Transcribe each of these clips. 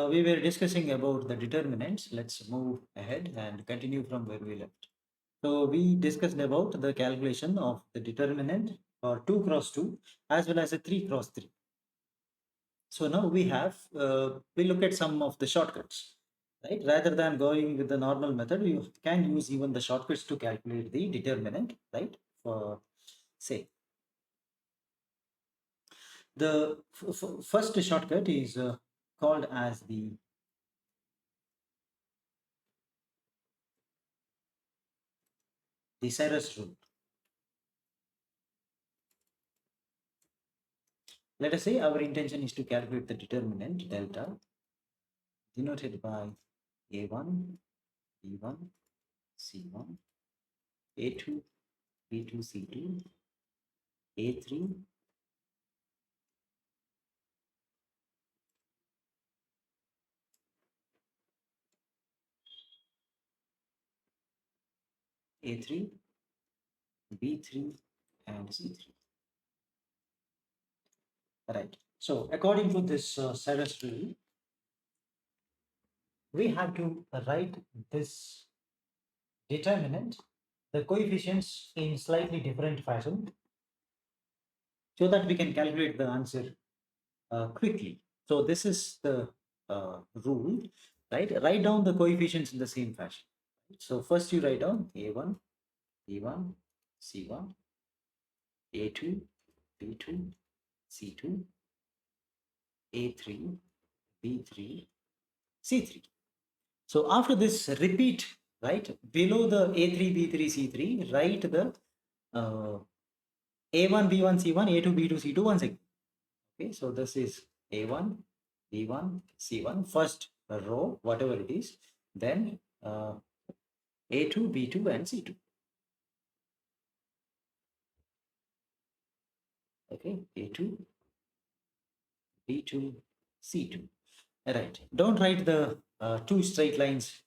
we were discussing about the determinants. Let's move ahead and continue from where we left. So we discussed about the calculation of the determinant for 2 cross 2 as well as a 3 cross 3. So now we look at some of the shortcuts, right? Rather than going with the normal method, you can use even the shortcuts to calculate the determinant, right? For say, the first shortcut is called as the Sarrus Rule. Let us say our intention is to calculate the determinant delta denoted by A1, B1, C1, A2, B2, C2, A3, A3, B3, and C3. Right. So according to this Sarrus Rule, we have to write this determinant, the coefficients in slightly different fashion, so that we can calculate the answer quickly. So this is the rule, right? Write down the coefficients in the same fashion. So first you write down A1, B1, C1, A2, B2, C2, A3, B3, C3. So after this, repeat, right? Below the A3, B3, C3, write the A1, B1, C1, A2, B2, C2 once again. Okay, so this is A1, B1, C1, first row, whatever it is, then A2, B2, and C2. Okay, A2, B2, C2. Right. Don't write the two straight lines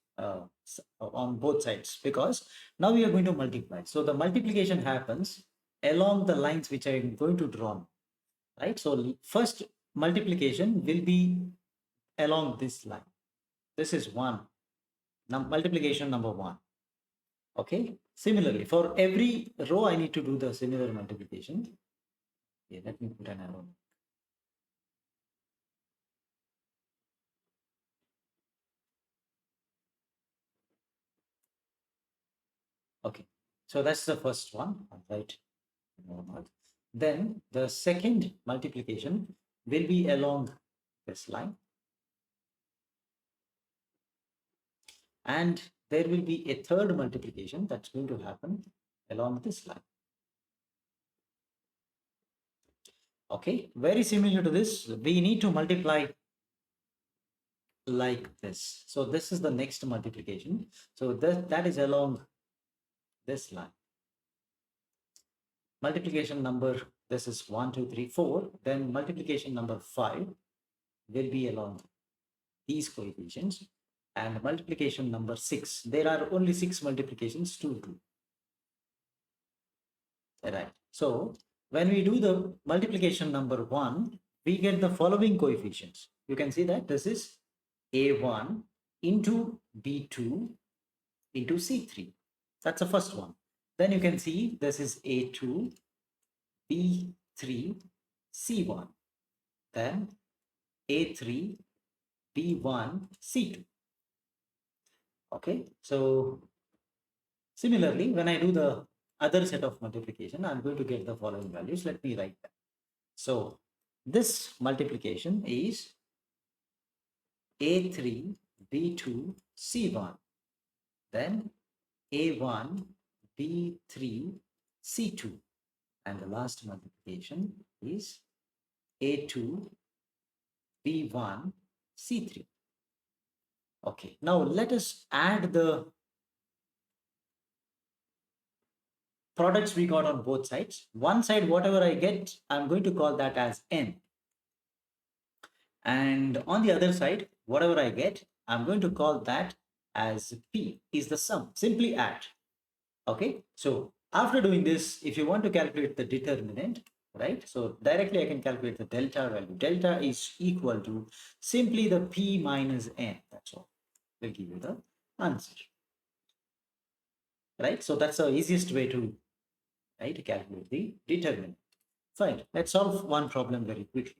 on both sides, because now we are going to multiply. So the multiplication happens along the lines which I am going to draw. Right. So first multiplication will be along this line. This is one. Multiplication number one. Okay. Similarly, for every row, I need to do the similar multiplication. Yeah, let me put an arrow. Okay. So that's the first one. Right. Then the second multiplication will be along this line. And there will be a third multiplication that's going to happen along this line. Okay, very similar to this, we need to multiply like this. So this is the next multiplication. So that is along this line. Multiplication number, this is 1, 2, 3, 4. Then multiplication number 5 will be along these coefficients. And multiplication number 6, there are only 6 multiplications to do. Right. So when we do the multiplication number 1, we get the following coefficients. You can see that this is A1 into B2 into C3. That's the first one. Then you can see this is A2, B3, C1. Then A3, B1, C2. Okay. So similarly, when I do the other set of multiplication, I'm going to get the following values. Let me write that. So this multiplication is A3, B2, C1. Then A1, B3, C2. And the last multiplication is A2, B1, C3. Okay, now let us add the products we got on both sides. One side, whatever I get, I'm going to call that as N. And on the other side, whatever I get, I'm going to call that as P, is the sum. Simply add. Okay, so after doing this, if you want to calculate the determinant, right? So directly I can calculate the delta value. Delta is equal to simply the P minus N. That's all. Will give you the answer, right? So that's the easiest way to, right, to calculate the determinant. Fine. Let's solve one problem very quickly,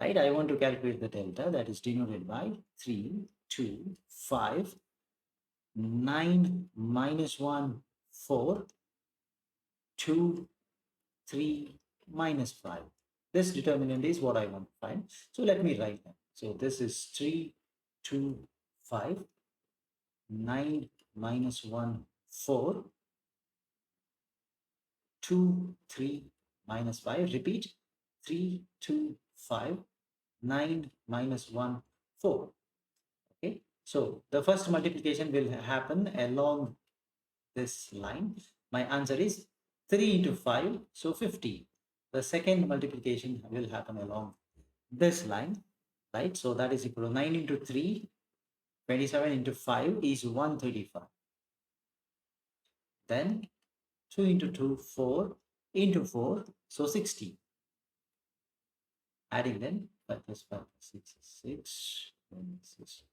right? I want to calculate the delta, that is denoted by 3, 2, 5, 9 minus 1, 4, 2, 3 minus 5. This determinant is what I want to find. So let me write that. So this is 3, 2, 5, 9 minus 1, 4, 2, 3 minus 5. Repeat. 3, 2, 5, 9 minus 1, 4. Okay. So the first multiplication will happen along this line. My answer is 3 into 5, so 50. The second multiplication will happen along this line, right? So that is equal to 9 into 3, 27 into 5 is 135. Then 2 into 2, 4 into 4, so 60. Adding them, 5 plus 5 plus 6 is 6.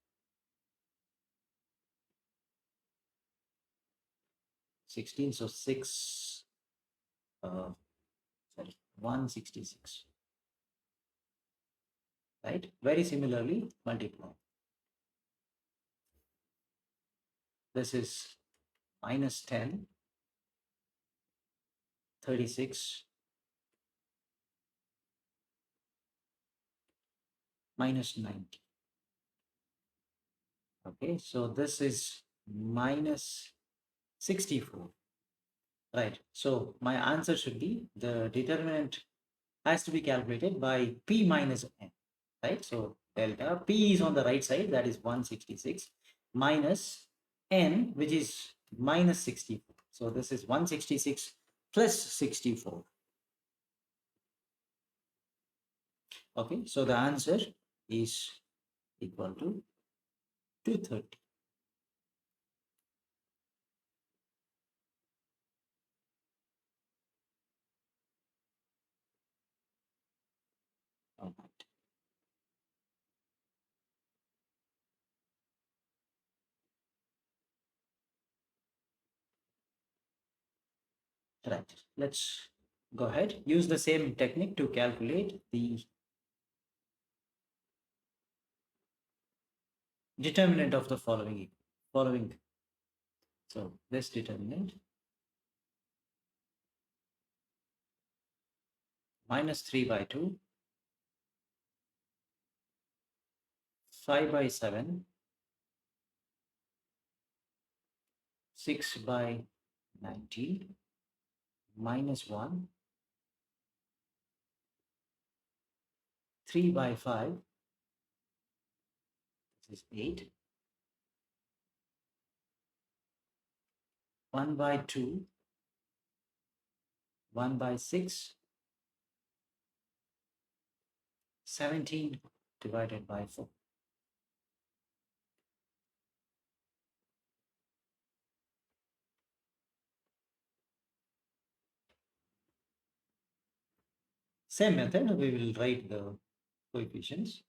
16, so 6, sorry, 166, right? Very similarly, multiply. This is minus 10, 36, minus 90. Okay, so this is minus 64, right? So my answer should be the determinant has to be calculated by P minus N, right? So delta P is on the right side, that is 166, minus N, which is minus 64. So this is 166 plus 64. Okay, so the answer is equal to 230. All right, let's go ahead. Use the same technique to calculate the determinant of the following. So this determinant, minus 3 by 2, 5 by 7, 6 by 19, minus 1, 3 by 5, this is 8, 1 by 2, 1 by 6, 17 divided by 4. Same method, we will write the coefficients.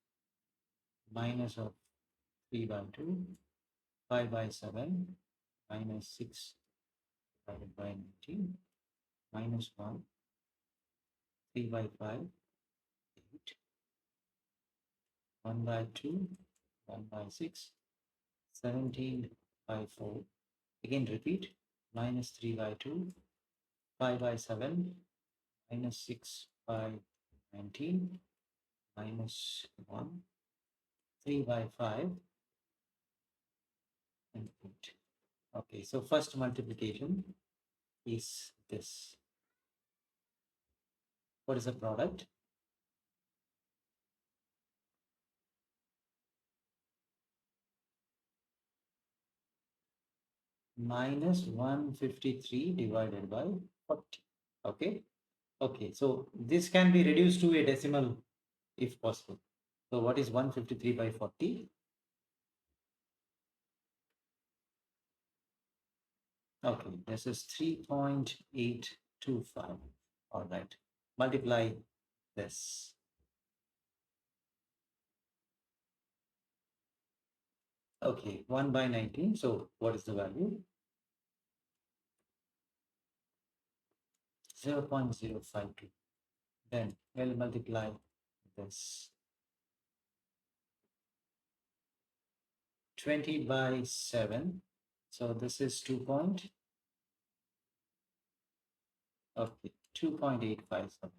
Minus of 3 by 2, 5 by 7, minus 6 divided by 19, minus 1, 3 by 5, 8, 1 by 2, 1 by 6, 17 by 4. Again repeat, minus 3 by 2, 5 by 7, minus 6 by 19, minus 1, 3 by 5, and 8. Okay, so first multiplication is this. What is the product? Minus 153 divided by 40. Okay. Okay. So this can be reduced to a decimal if possible. So what is 153 by 40? Okay. This is 3.825. All right. multiply this. Okay, 1 by 19. So what is the value? 0.052. Then we'll multiply this. 20 by 7. So this is 2 point, okay, 2.857.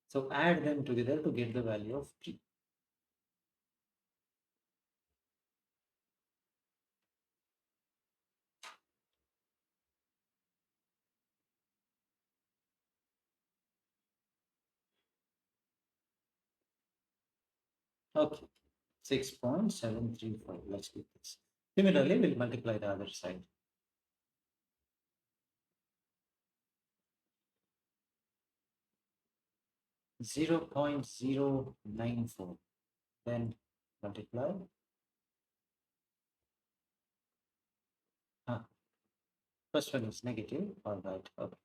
So add them together to get the value of P. Okay, 6.735. Let's do this. Similarly, we'll multiply the other side. 0.094. Then multiply. First one is negative. All right. Okay.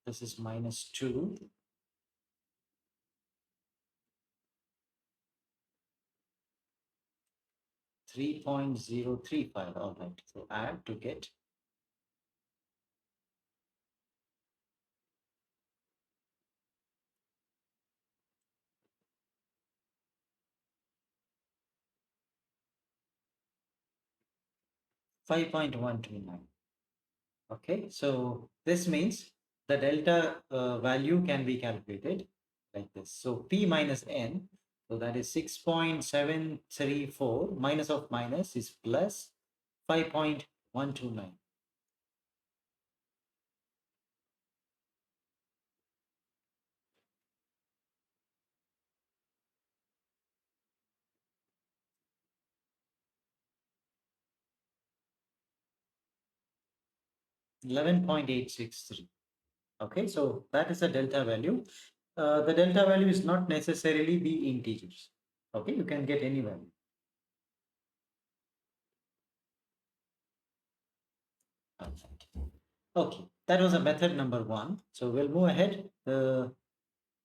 This is minus 2. 3.035. All right. So add to get 5.129. Okay, so this means the delta value can be calculated like this. So P minus N, so that is 6.734 minus of minus is plus 5.129. 11.863. Okay, so that is the delta value. The delta value is not necessarily be integers. Okay, you can get any value. Okay, that was a method number 1. So we'll move ahead.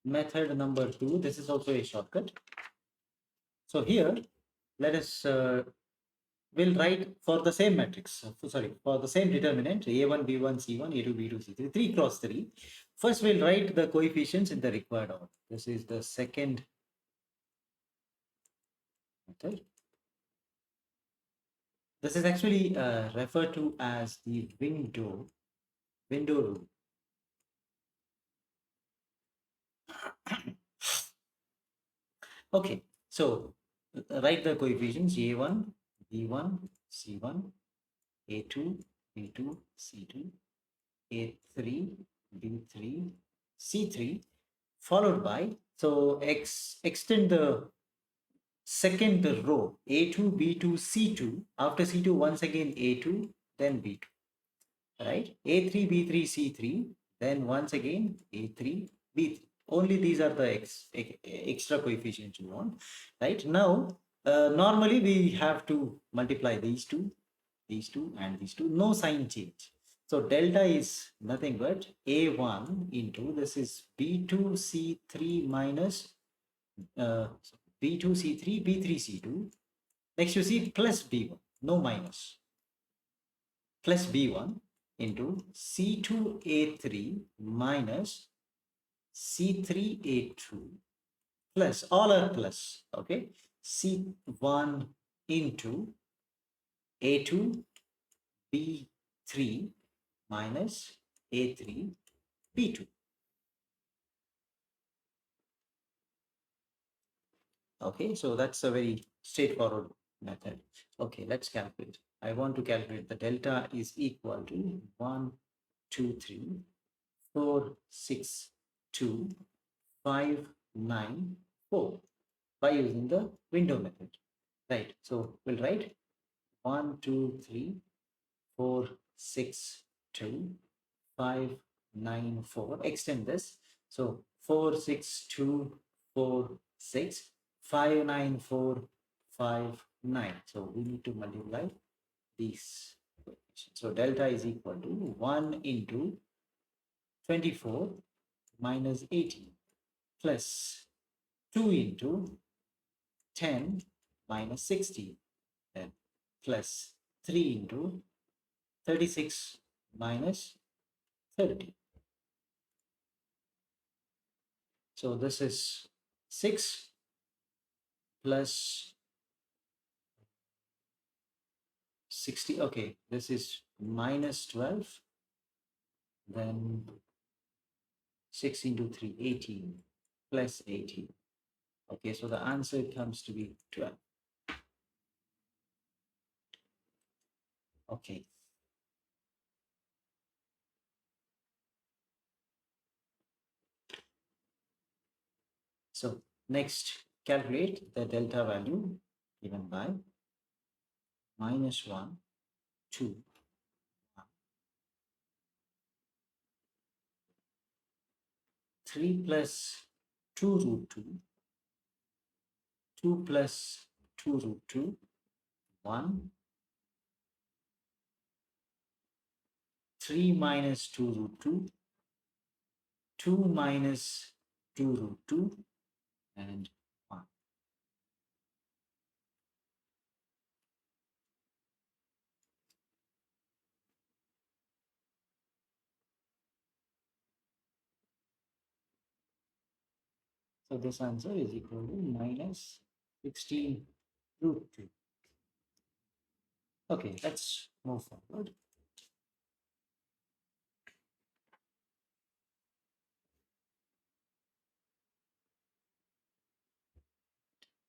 Method number 2. This is also a shortcut. So here, let us we'll write for the same matrix. Sorry, for the same determinant A1, B1, C1, A2, B2, C3, 3 cross 3. First, we'll write the coefficients in the required order. This is the second method. This is actually referred to as the window rule. Okay, so write the coefficients A1, B1, C1, A2, B2, C2, A3, B3, C3, followed by, so extend the second row A2, B2, C2. After C2, once again A2, then B2, right? A3, B3, C3, then once again A3, B3. Only these are the extra coefficients you want, right? Now, normally we have to multiply these two, and these two, no sign change. So delta is nothing but A1 into, this is B2C3 minus B2C3, B3C2. Next you see plus B1, no minus, plus B1 into C2A3 minus C3A2 plus, all are plus, okay, C1 into A2 B3 minus A3 B2. Okay, so that's a very straightforward method. Okay, let's calculate. I want to calculate the delta is equal to 1, 2, 3, 4, 6, 2, 5, 9, 4 by using the window method. Right, so we'll write 1, 2, 3, 4, 6, 2, 5, 9, 4. Extend this. So 4, 6, 2, 4, 6, 5, 9, 4, 5, 9. So we need to multiply these coefficients. So delta is equal to 1 into 24 minus 18 plus 2 into 10 minus 60, then plus 3 into 36 minus 30. So this is 6 plus 60. Okay, this is minus 12, then 6 into 3, 18 plus 18. Okay, so the answer comes to be 12. Okay. So next, calculate the delta value given by minus 1, 2, 3 plus 2 root 2, 2 plus 2 root 2, 1, 3 minus 2 root 2, 2 minus 2 root 2, and 1. So this answer is equal to minus 16 root 2. Okay, let's move forward.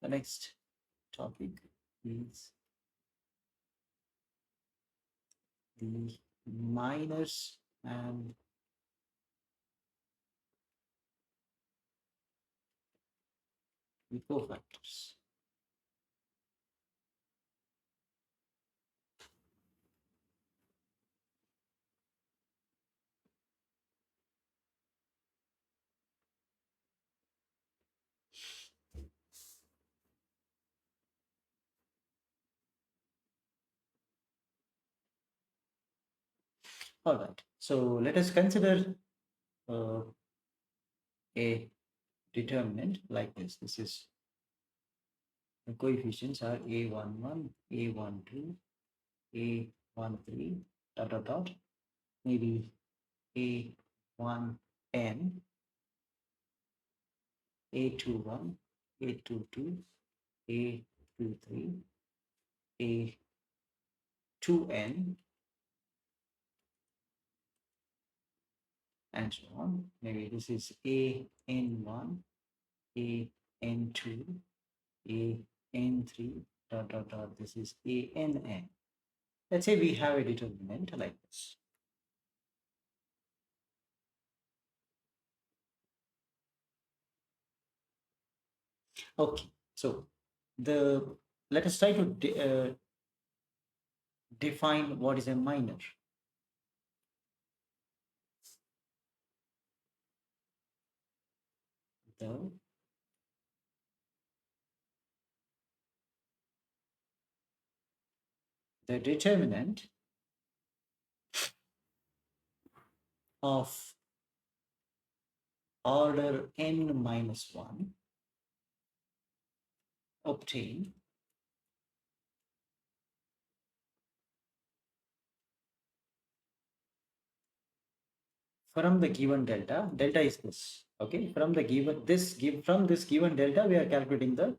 The next topic is the minors and the cofactors. All right, so let us consider uh, a determinant like this. This is the coefficients are a11, a12, a13, dot dot dot, maybe a1n, a21, a22, a23, a2n, and so on. Maybe this is an1, an2, an3, dot dot dot. This is ann. Let's say we have a determinant like this. Okay, so let us try to define what is a minor. The determinant of order n minus 1 obtained from the given delta. Delta is this. Okay, from the given from this given delta, we are calculating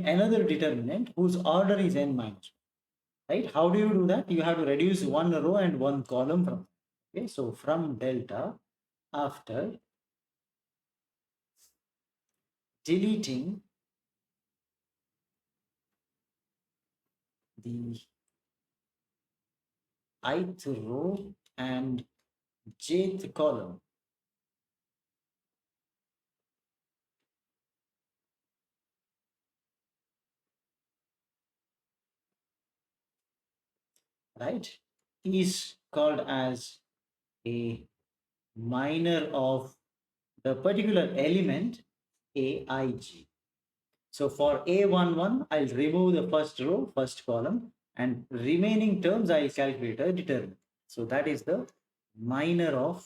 another determinant whose order is n minus 1. Right? How do you do that? You have to reduce one row and one column from. Okay, so from delta, after deleting the ith row and jth column, right, is called as a minor of the particular element aij. So for a11, I'll remove the first row, first column, and remaining terms I'll calculate a determinant. So that is the minor of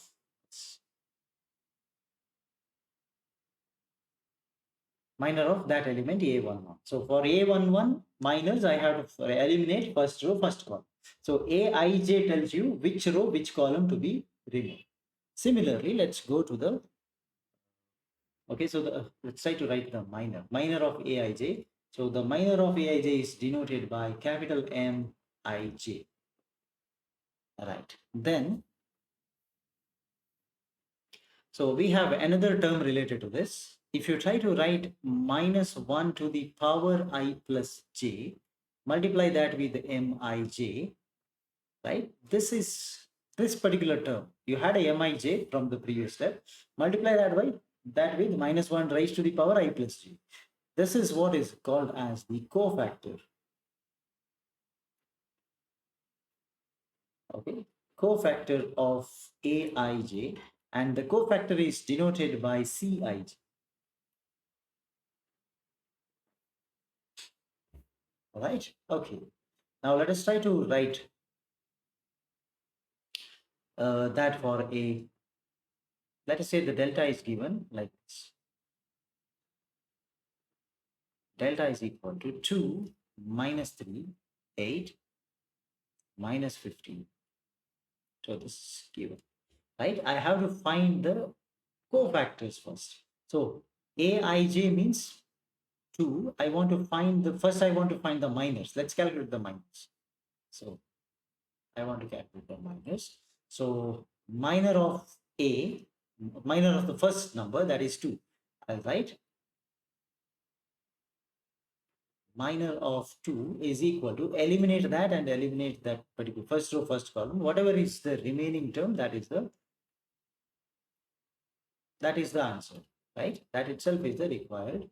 minor of that element A11. So for A11 minors, I have to eliminate first row, first column. So Aij tells you which row, which column to be removed. Similarly, let's go to the, okay, so let's try to write the minor of Aij. So the minor of Aij is denoted by capital Mij. Right. Then, so we have another term related to this. If you try to write minus 1 to the power I plus j, multiply that with mij, right? This is this particular term. You had a mij from the previous step. Multiply that with minus 1 raised to the power I plus j. This is what is called as the cofactor. Okay, cofactor of Aij, and the cofactor is denoted by Cij. All right. Okay. Now let us try to write that for a, let us say the delta is given like this. Delta is equal to 2 minus 3, 8 minus 15. So this is given, right? I have to find the cofactors first. So Aij means 2. I want to find the, first I want to find the minors. Let's calculate the minors. So I want to calculate the minors. So minor of A, minor of the first number, that is 2. I'll write minor of 2 is equal to, eliminate that and eliminate that particular first row, first column. Whatever is the remaining term, that is the answer, right? That itself is the required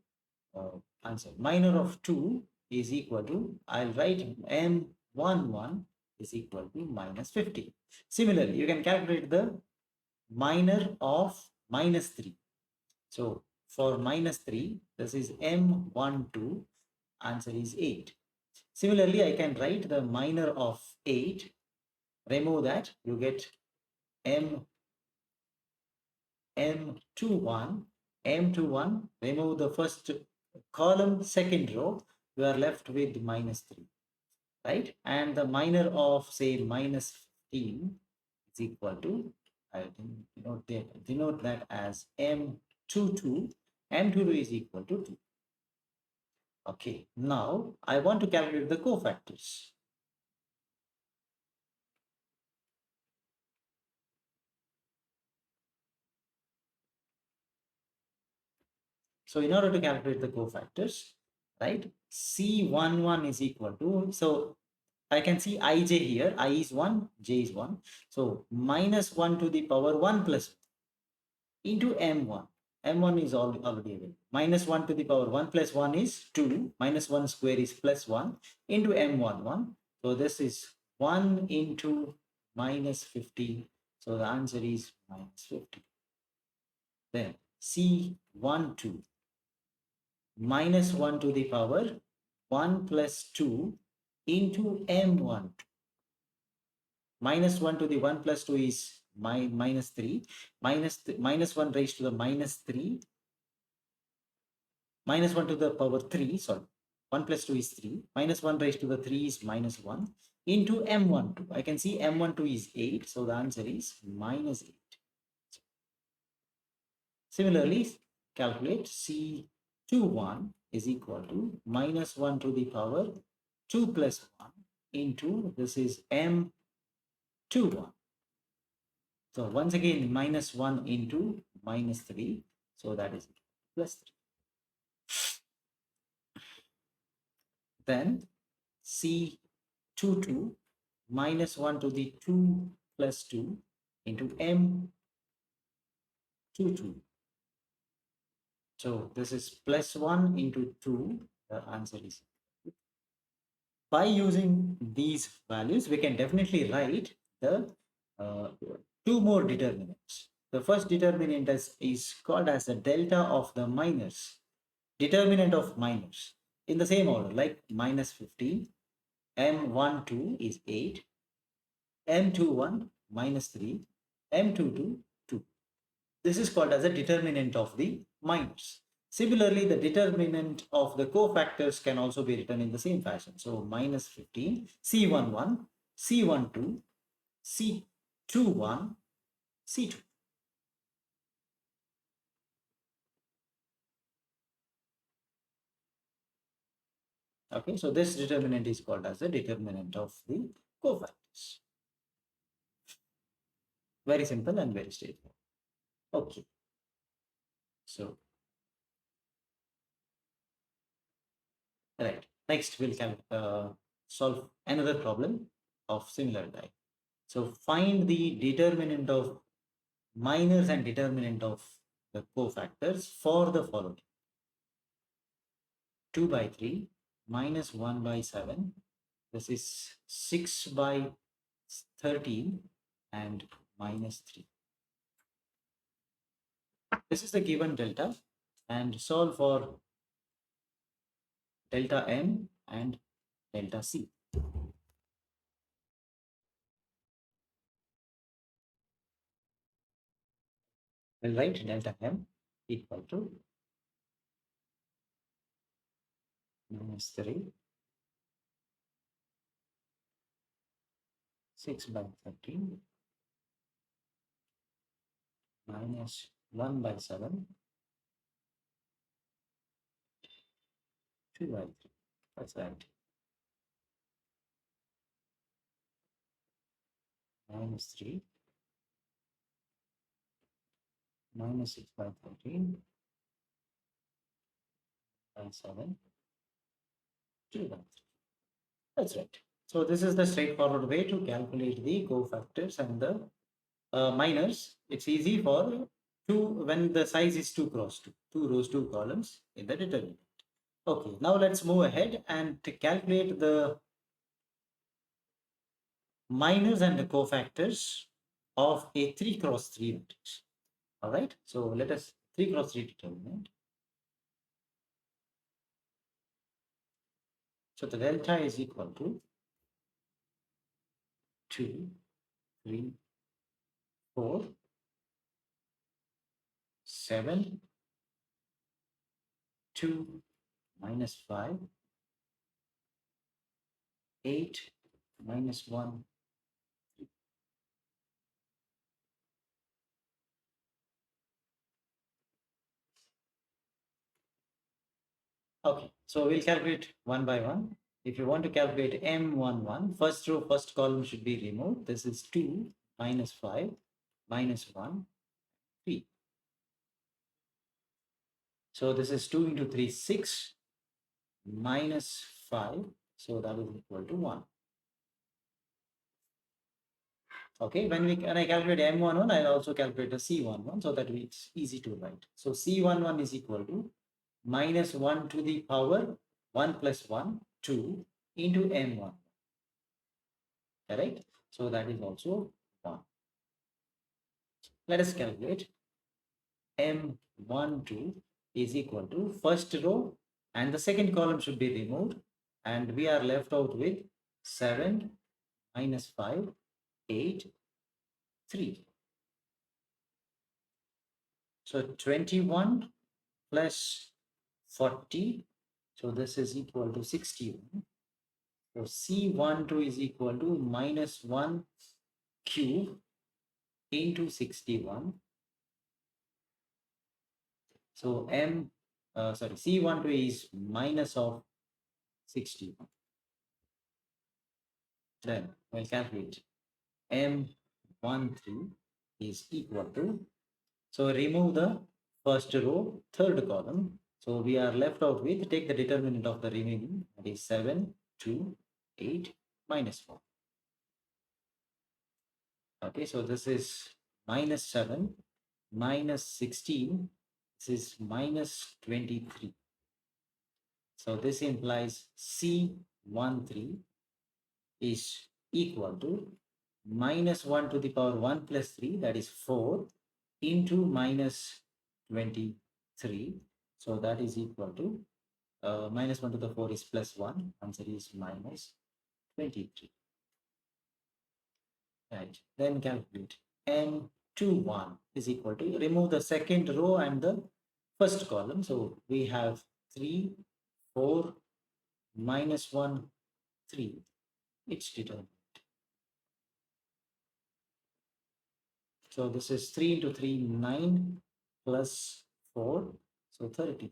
answer. Minor of 2 is equal to, I'll write M11 is equal to minus 50. Similarly, you can calculate the minor of minus 3. So for minus 3, this is M12, answer is 8. Similarly, I can write the minor of 8, remove that, you get M21, remove the first column, second row, you are left with minus 3, right? And the minor of, say, minus 15 is equal to, I denote that as M22. M22 is equal to 2. Okay, now I want to calculate the cofactors. So in order to calculate the cofactors, right, C11 is equal to, so I can see ij here, I is 1, j is 1. So minus 1 to the power 1 plus into m1. M1 is already available. Minus 1 to the power 1 plus 1 is 2. Minus 1 square is plus 1 into M11. So this is 1 into minus 50. So the answer is minus 50. Then C12 minus 1 to the power 1 plus 2 into M12. Minus 1 to the 1 plus 2 is minus 3. Minus 1 raised to the minus 3. Minus 1 to the power 3, sorry. 1 plus 2 is 3. Minus 1 raised to the 3 is minus 1 into M12. I can see M12 is 8. So the answer is minus 8. Similarly, calculate C21 is equal to minus 1 to the power 2 plus 1 into, this is M21. So once again, minus 1 into minus 3. So that is plus 3. Then C22 minus 1 to the 2 plus 2 into M22. So this is plus 1 into 2. The answer is. By using these values, we can definitely write the two more determinants. The first determinant is called as the delta of the minors. Determinant of minors in the same order, like minus 15, M12 is 8, M21 minus 3, M22 2. This is called as a determinant of the minors. Similarly, the determinant of the cofactors can also be written in the same fashion. So minus 15, C11, C12, C21, C2. Okay, so this determinant is called as the determinant of the cofactors. Very simple and very straightforward. Okay, so right. Next, we'll solve another problem of similar type. So find the determinant of minors and determinant of the cofactors for the following: 2 by 3 minus 1 by 7. This is 6 by 13 and minus 3. This is the given delta, and solve for delta m and delta c. We'll write delta m equal to minus 3, 6 by 13 minus 1 by 7, 2 by 3. That's right. Minus 3 minus 6 by 13 by 7, 2 by 3. That's right. So this is the straightforward way to calculate the cofactors and the minors. It's easy for two when the size is 2 cross 2, 2 rows, 2 columns in the determinant. Okay, now let's move ahead and to calculate the minors and the cofactors of a 3 cross 3 matrix. All right, so let us 3 cross 3 determinant. So the delta is equal to 2, 3, 4, 7, 2, minus 5, 8, minus 1. Okay, so we'll calculate one by one. If you want to calculate M11, first row, first column should be removed. This is 2, minus 5, minus 1, 3. So this is 2 into 3, 6, minus 5. So that is equal to 1. Okay, when I calculate M11, I'll also calculate the C11 so that it's easy to write. So C11 is equal to minus 1 to the power 1 plus 1, 2 into M1. Correct? So that is also 1. Let us calculate M12 is equal to first row and the second column should be removed, and we are left out with 7 minus 5, 8, 3. So 21 plus 40. So this is equal to 61. So C12 is equal to minus 1 cube into 61. So C12 is minus of 61. Then we'll calculate M13 is equal to, so remove the first row, third column. So we are left out with, take the determinant of the remaining, that is 7, 2, 8, minus 4. Okay, so this is minus 7, minus 16, this is minus 23. So this implies C13 is equal to minus 1 to the power 1 plus 3, that is 4, into minus 23. So that is equal to minus 1 to the 4 is plus 1. Answer is minus 23. Right. Then calculate M21 is equal to, remove the second row and the first column. So we have 3, 4, minus 1, 3. It's determined. So this is 3 into 3, 9 plus 4, so 13.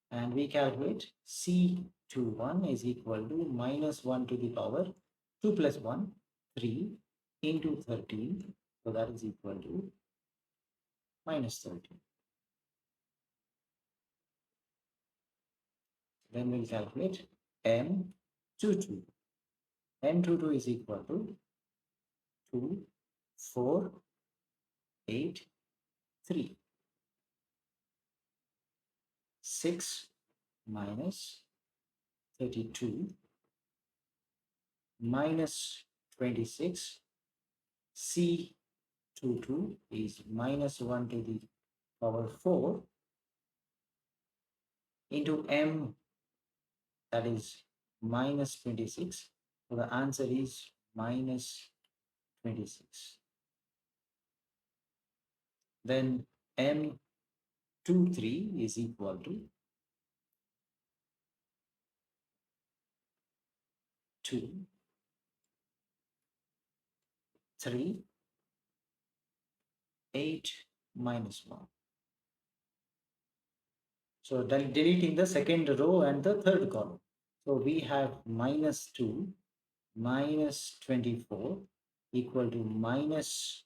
And we calculate C21 is equal to minus 1 to the power 2 plus 1, 3 into 13. So that is equal to minus 13. Then we'll calculate M22. M22 is equal to 2, 4, 8, 3. 6 minus 32 minus 26. C22 is minus 1 to the power 4 into M, that is minus 26. So the answer is minus 26. Then M23 is equal to 2, 3, 8 minus 1. So then deleting the second row and the third column. So we have minus 2 minus 24 equal to minus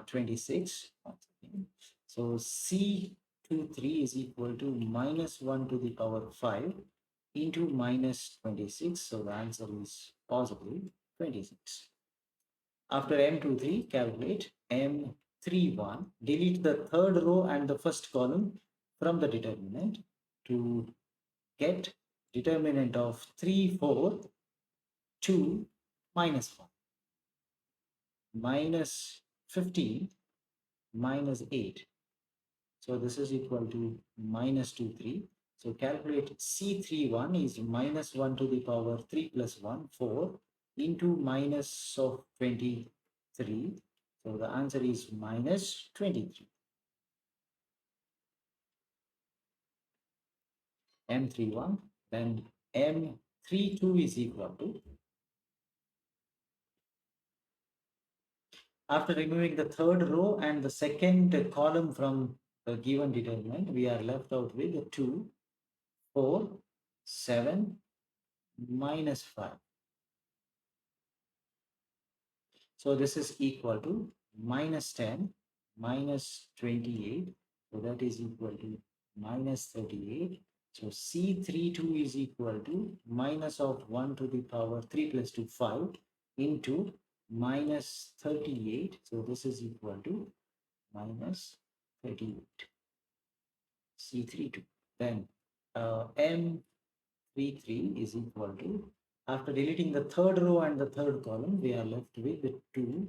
26. So C23 is equal to minus 1 to the power 5 into minus 26. So the answer is possibly 26. After M23, calculate M31. Delete the third row and the first column from the determinant to get determinant of 3, 4, 2, minus 1, minus 15, minus 8. So this is equal to minus 2, 3. So calculate C31 is minus 1 to the power 3 plus 1, 4 into minus of 23. So the answer is minus 23. M31, then M32 is equal to, after removing the third row and the second column from the given determinant, we are left out with 2, 4, 7, minus 5. So this is equal to minus 10, minus 28. So that is equal to minus 38. So C32 is equal to minus of 1 to the power 3 plus 2, 5 into minus 38. So this is equal to minus 38. C32. Then M33 is equal to, after deleting the third row and the third column, we are left with the 2,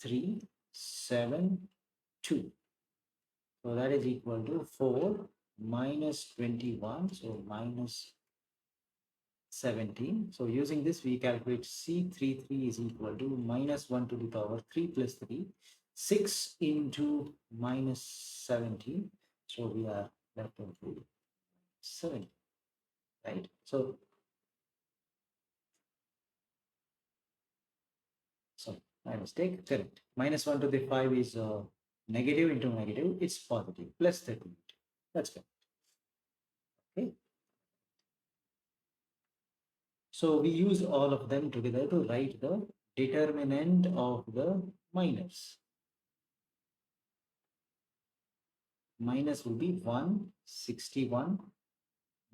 3, 7, 2. So that is equal to 4 minus 21, so minus 17. So using this, we calculate C33 is equal to minus 1 to the power 3 plus 3, 6 into minus 17. So we are left with 7, right? So sorry, my mistake, correct. Minus 1 to the 5 is negative into negative, it's positive, plus 38. That's good. Okay. So we use all of them together to write the determinant of the minors. Minus will be 161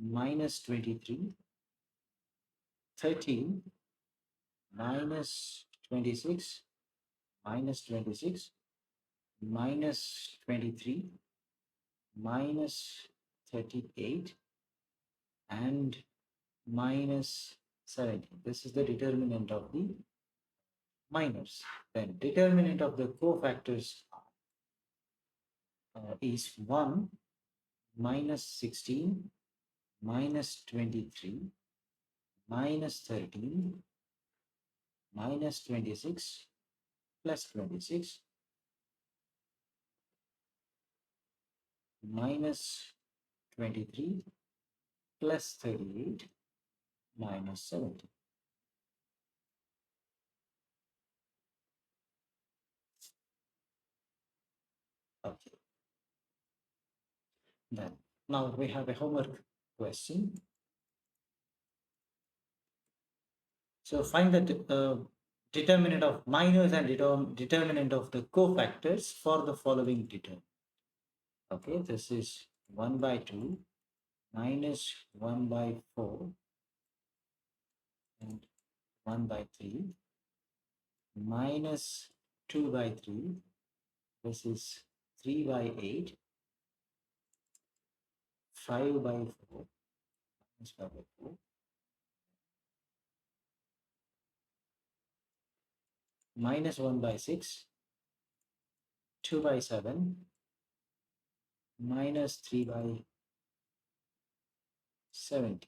minus 23, 13 minus 26, minus 26, minus 23, minus 38, and minus 17. This is the determinant of the minors. Then determinant of the cofactors is 1 minus 16 minus 23 minus 13 minus 26 plus 26 minus 23 plus 38 minus 70. Okay. Then now we have a homework question. So find the determinant of minus and determinant of the cofactors for the following determinant. Okay, this is 1 by 2 minus 1 by 4 and 1 by 3 minus 2 by 3. This is 3 by 8, 5 by 4, minus 5 by 4, minus 1 by 6, 2 by 7, minus 3 by 70.